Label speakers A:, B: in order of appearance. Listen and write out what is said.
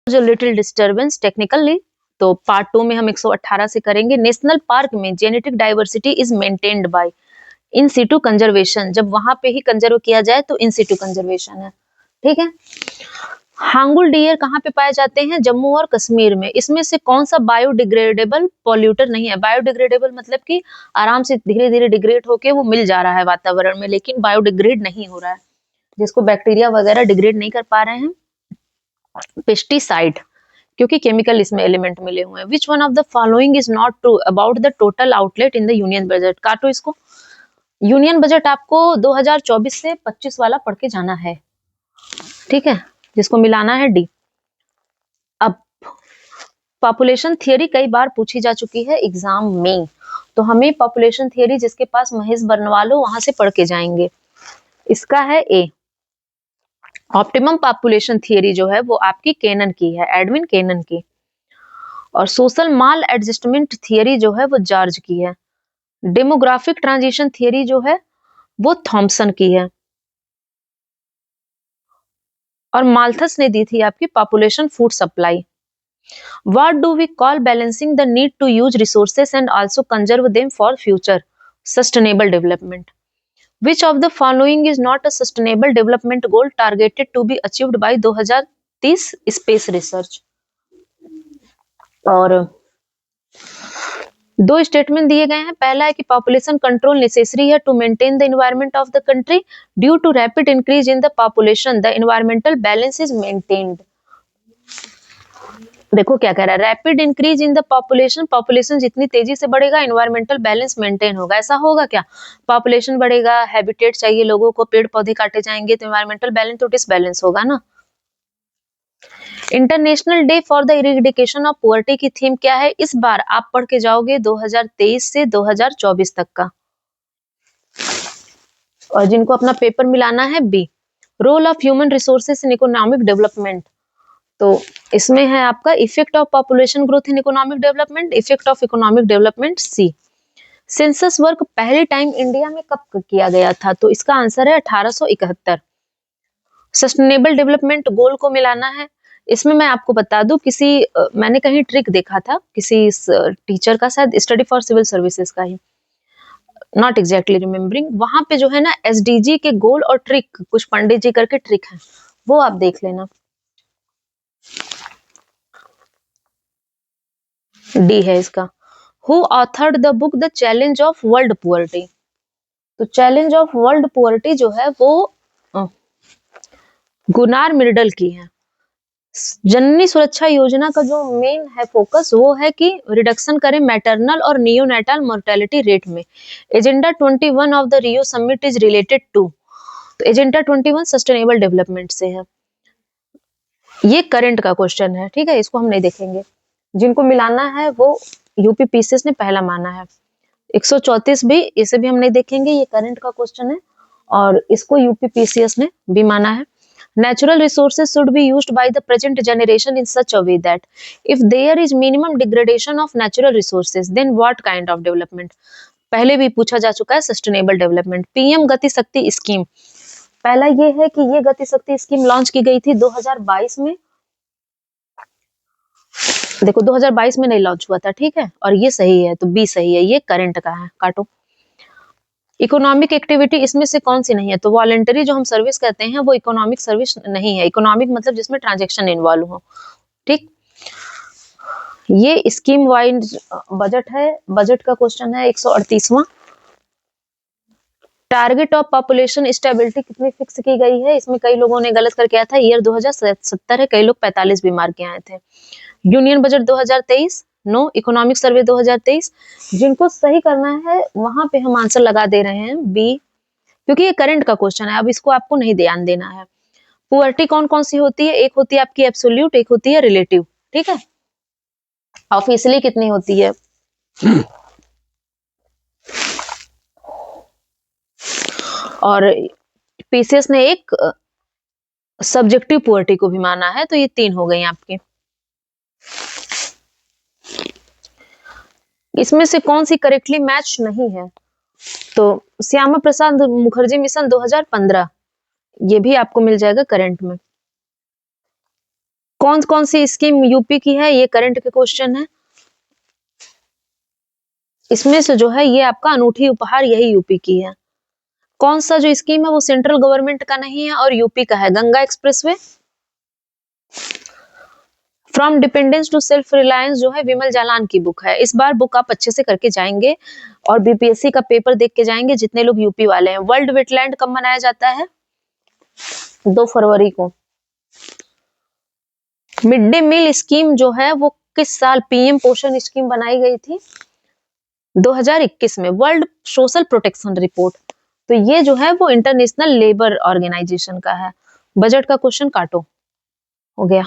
A: जो little disturbance technically, तो part 2 में हम 118 से करेंगे। नेशनल पार्क में genetic diversity is maintained by in Situ conservation, जब वहां पे ही कंजर्व किया जाए तो इन सिटू कंजर्वेशन है, ठीक है। हांगुल डियर कहाँ पे पाए जाते हैं? जम्मू और कश्मीर में। इसमें से कौन सा बायोडिग्रेडेबल पॉल्यूटर नहीं है? बायोडिग्रेडेबल मतलब कि आराम से धीरे धीरे डिग्रेड होके वो मिल जा रहा है वातावरण में, लेकिन बायोडिग्रेड नहीं हो रहा है, जिसको बैक्टीरिया वगैरह डिग्रेड नहीं कर पा रहे हैं। पेस्टिसाइड, क्योंकि केमिकल इसमें एलिमेंट मिले हुए हैं। Which one of the following is not true about the total outlet in the union budget? काटो इसको। यूनियन बजट आपको 2024 से 25 वाला पढ़ के जाना है, ठीक है, जिसको मिलाना है डी। अब पॉपुलेशन थियरी कई बार पूछी जा चुकी है एग्जाम में, तो हमें पॉपुलेशन थियरी जिसके पास महेश बर्नवाल हो वहां से पढ़ के जाएंगे। इसका है ए। ऑप्टिमम पॉपुलेशन थियरी जो है वो आपकी केनन की है, एडविन केनन की। और सोशल माल एडजस्टमेंट थियरी जो है वो जॉर्ज की है। डेमोग्राफिक ट्रांजिशन थियरी जो है वो थॉमसन की है। और माल्थस ने दी थी आपकी population food supply. What do we call balancing the need to use resources and also conserve them for future sustainable development? Which of the following is not a sustainable development goal targeted to be achieved by 2030 space research? और दो statement दिए गए हैं। पहला है कि population control necessary है to maintain the environment of the country. Due to rapid increase in the population the environmental balance is maintained. देखो क्या कह रहा है, rapid increase in the population, population जितनी तेजी से बढ़ेगा एनवायरमेंटल बैलेंस मेंटेन होगा। ऐसा होगा क्या? पॉपुलेशन बढ़ेगा, हैबिटेट चाहिए लोगों को, पेड़ पौधे काटे जाएंगे तो एनवायरमेंटल बैलेंस तो डिसबैलेंस होगा ना। International day for the eradication of poverty की थीम क्या है? इस बार आप पढ़ के जाओगे 2023 से 2024 तक का। और जिनको अपना पेपर मिलाना है B, role of human resources in economic development, तो इसमें है आपका effect of population growth in economic development, effect of economic development C. Census work पहले टाइम इंडिया में कब किया गया था? तो इसका आंसर है 1871। सस्टेनेबल डेवलपमेंट गोल को मिलाना है। इसमें मैं आपको बता दूं, मैंने कहीं ट्रिक देखा था किसी टीचर का, शायद स्टडी फॉर सिविल सर्विसेज का ही, नॉट एग्जैक्टली रिमेम्बरिंग। वहां पे जो है ना एसडीजी के गोल और ट्रिक, कुछ पंडित जी करके ट्रिक है, वो आप देख लेना। डी है इसका। Who authored the book the challenge of world poverty? तो चैलेंज ऑफ वर्ल्ड पुअर्टी जो है वो गुनार मिर्डल की है। जननी सुरक्षा योजना का जो मेन है फोकस वो है कि रिडक्शन करें मैटरनल और नियोनेटल मोर्टेलिटी रेट में। Agenda 21 of the Rio summit is related to, तो एजेंडा 21 सस्टेनेबल डेवलपमेंट से है। ये करंट का क्वेश्चन है, ठीक है, इसको हम नहीं देखेंगे। जिनको मिलाना है वो यूपी पीसीएस ने पहला माना है। 134 भी, इसे भी हम नहीं देखेंगे, ये करंट का क्वेश्चन है और इसको यूपी पीसीएस ने भी माना है। Natural resources should be used by the present generation in such a way that if there is minimum degradation of natural resources, then what kind of development? पहले भी पूछा जा चुका है, सस्टेनेबल डेवलपमेंट। पीएम गति शक्ति स्कीम, पहला ये है कि ये गति शक्ति स्कीम लॉन्च की गई थी 2022 में। देखो 2022 में नहीं लॉन्च हुआ था, ठीक है, और ये सही है, तो बी सही है, ये करंट का है, काटो। इकोनॉमिक एक्टिविटी इसमें से कौन सी नहीं है? तो वॉलंटरी जो हम सर्विस कहते हैं वो इकोनॉमिक सर्विस नहीं है। इकोनॉमिक मतलब जिसमें ट्रांजैक्शन इन्वॉल्व हो, ठीक। ये स्कीम वाइज बजट है, बजट का क्वेश्चन है 138वां। टारगेट ऑफ पॉपुलेशन स्टेबिलिटी कितनी फिक्स की गई है? इसमें कई लोगों ने गलत करके आया था, ईयर 2070 है, कई लोग 45 भी मार के आए थे। Union budget 2023 no, economic survey 2023। जिनको सही करना है वहां पे हम आंसर लगा दे रहे हैं बी, क्योंकि ये करंट का क्वेश्चन है, अब इसको आपको नहीं ध्यान देना है। पुअर्टी कौन कौन सी होती है? एक होती है आपकी एब्सोल्यूट, एक होती है रिलेटिव, ठीक है। ऑफिशियली कितनी होती है? और पीसीएस ने एक सब्जेक्टिव पुअर्टी को भी माना है, तो ये 3 हो गई आपकी। इसमें से कौन सी करेक्टली मैच नहीं है? तो श्यामा प्रसाद मुखर्जी मिशन 2015, ये भी आपको मिल जाएगा करंट में। कौन कौन सी स्कीम यूपी की है, ये करंट के क्वेश्चन है। इसमें से जो है ये आपका अनूठी उपहार यही यूपी की है। कौन सा जो स्कीम है वो सेंट्रल गवर्नमेंट का नहीं है और यूपी का है, Ganga expressway. From dependence to self reliance जो है विमल जालान की बुक है। इस बार बुक आप अच्छे से करके जाएंगे और बीपीएससी का पेपर देख के जाएंगे जितने लोग यूपी वाले हैं। वर्ल्ड वेटलैंड कब मनाया जाता है? 2 फरवरी को। मिड डे मील स्कीम जो है वो किस साल पीएम पोषण स्कीम बनाई गई थी? 2021 में। वर्ल्ड सोशल प्रोटेक्शन रिपोर्ट, तो ये जो है वो इंटरनेशनल लेबर ऑर्गेनाइजेशन का है। बजट का क्वेश्चन काटो, हो गया।